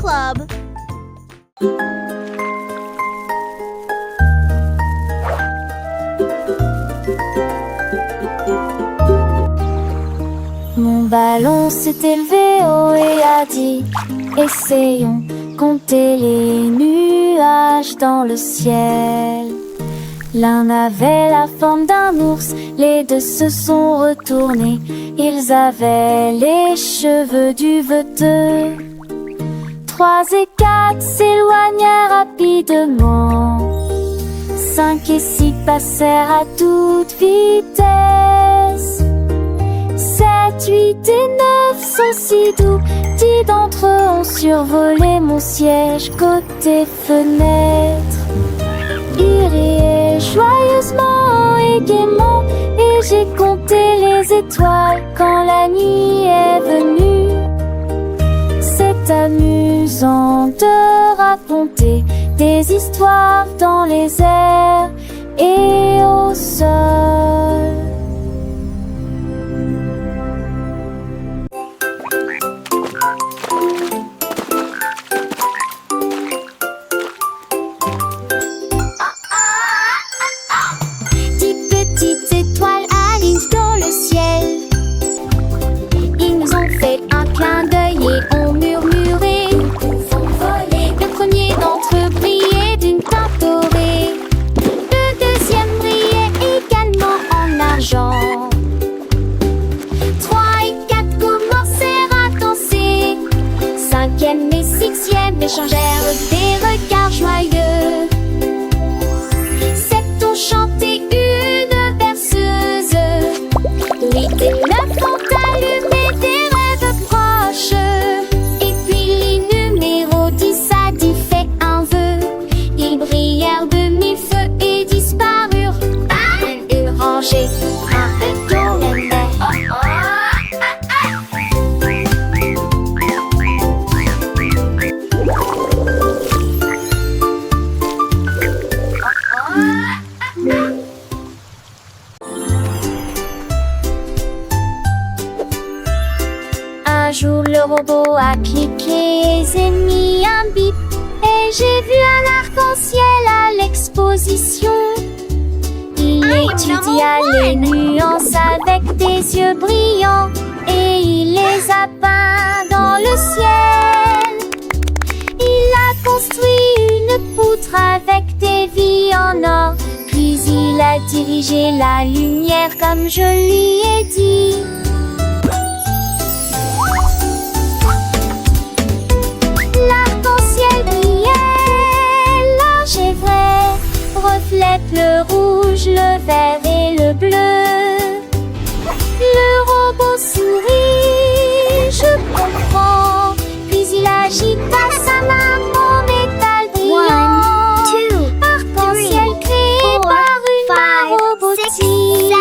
Club. Mon ballon s'est élevé haut et a dit: essayons, compter les nuages dans le ciel. L'un avait la forme d'un ours, les deux se sont retournés. Ils avaient les cheveux duveteux. 3 et 4 s'éloignèrent rapidement. 5 et 6 passèrent à toute vitesse. 7, 8 et 9 sont si doux. 10 d'entre eux ont survolé mon siège côté fenêtre. Ils riaient joyeusement et gaiement, et j'ai compté les étoiles quand la nuit est venue. C'est amusant de raconter des histoires dans les airs et au sol. Échangèrent des regards joyeux. 7 ont chanté une berceuse. 8 et 9 ont allumé des rêves proches. Et puis les numéros 10 à 10 fait un vœu. Ils brillèrent de 1000 feux et disparurent. Une rangée, un peu tournait. Un jour le robot a cliqué et j'ai mis un bip. Et j'ai vu un arc-en-ciel à l'exposition. Il étudia les nuances avec des yeux brillants. Et il les a peints dans le ciel. Il a construit une poutre avec des vies en or. Puis il a dirigé la lumière comme je lui ai dit. L'arc-en-ciel brillait, large et vrai, reflète le rouge, le vert et le bleu. Le robot sourit, je comprends, puis il agita sa main en métal brillant. 1, 2, Arc-en-ciel créé par une main robotique. 7.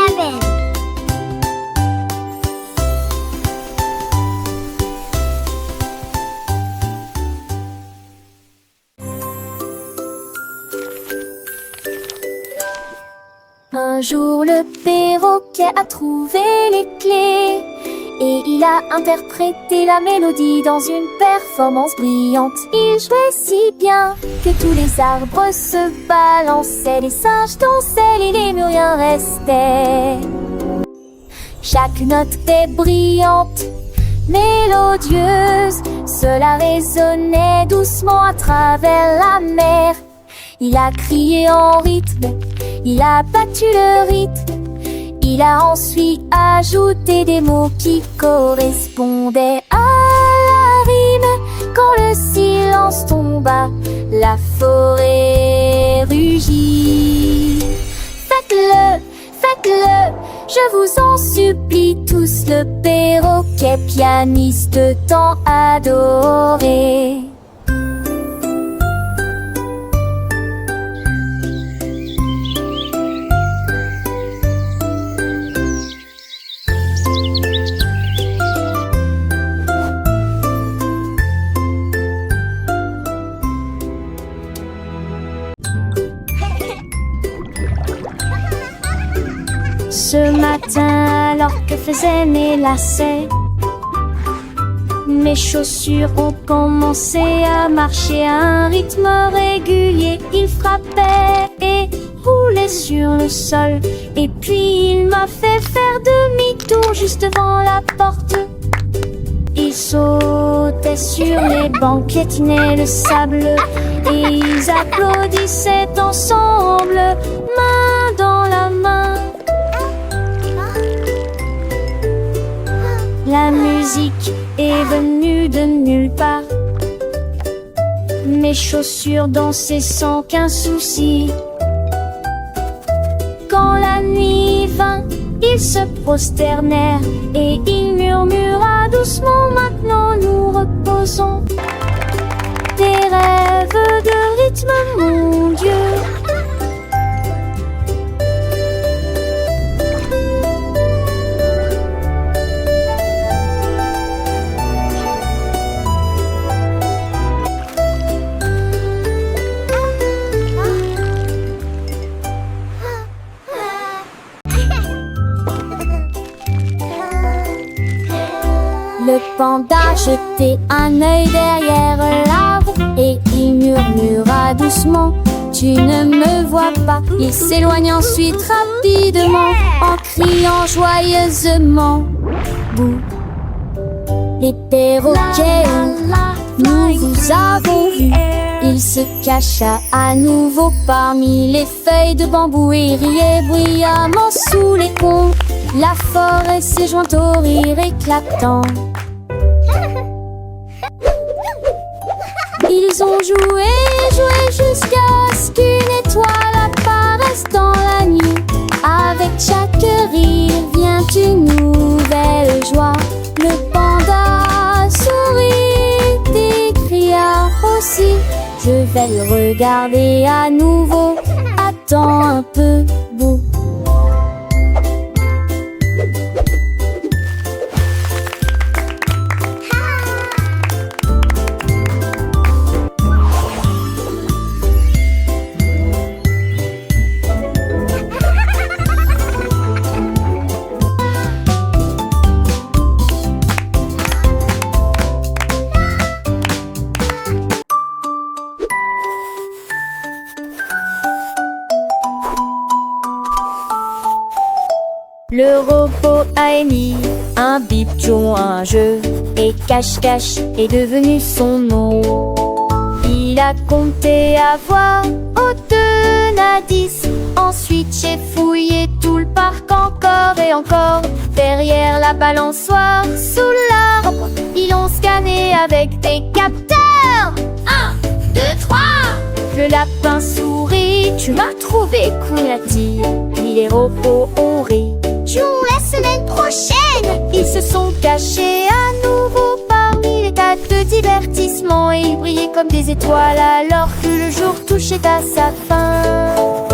Un jour, le perroquet a trouvé les clés et il a interprété la mélodie dans une performance brillante. Il jouait si bien que tous les arbres se balançaient, les singes dansaient et les murs restaient. Chaque note était brillante, mélodieuse, cela résonnait doucement à travers la mer. Il a crié en rythme, il a battu le rythme. Il a ensuite ajouté des mots qui correspondaient à la rime. Quand le silence tomba, la forêt rugit. Faites-le, faites-le, je vous en supplie tous, le perroquet pianiste tant adoré. Ce matin, alors que faisait mes lacets, Mes chaussures ont commencé à marcher à un rythme régulier. Ils frappaient et roulaient sur le sol. Et puis il m'a fait faire demi-tour juste devant la porte. Ils sautaient sur les bancs, piétinaient le sable. Et ils applaudissaient ensemble, main dans la main. La musique est venue de nulle part. Mes chaussures dansaient sans qu'un souci. Quand la nuit vint, ils se prosternèrent et il murmura doucement: maintenant nous reposons. Des rêves de rythme, mon Dieu. Le panda jetait un œil derrière l'arbre et il murmura doucement: tu ne me vois pas. Il s'éloigne ensuite rapidement en criant joyeusement: bouh. Les perroquets, nous vous avons vu. Il se cacha à nouveau parmi les feuilles de bambou et riait bruyamment sous les ponts. La forêt s'est jointe au rire éclatant. Ils ont joué jusqu'à ce qu'une étoile apparaisse dans la nuit. Avec chaque rire vient une nouvelle joie. Le panda sourit et cria aussi: je vais le regarder à nouveau. Attends un peu, bouh. Le robot a émis un bip jouant un jeu et cache-cache est devenu son nom. Il a compté à voix haute à 10. Ensuite j'ai fouillé tout le parc encore et encore. Derrière la balançoire, sous l'arbre, ils l'ont scanné avec des capteurs. 1, 2, 3. Le lapin sourit: tu m'as trouvé cool, a-t-il. Puis les robots ont ri: jouons la semaine prochaine. Ils se sont cachés à nouveau parmi les tas de divertissements et ils brillaient comme des étoiles alors que le jour touchait à sa fin.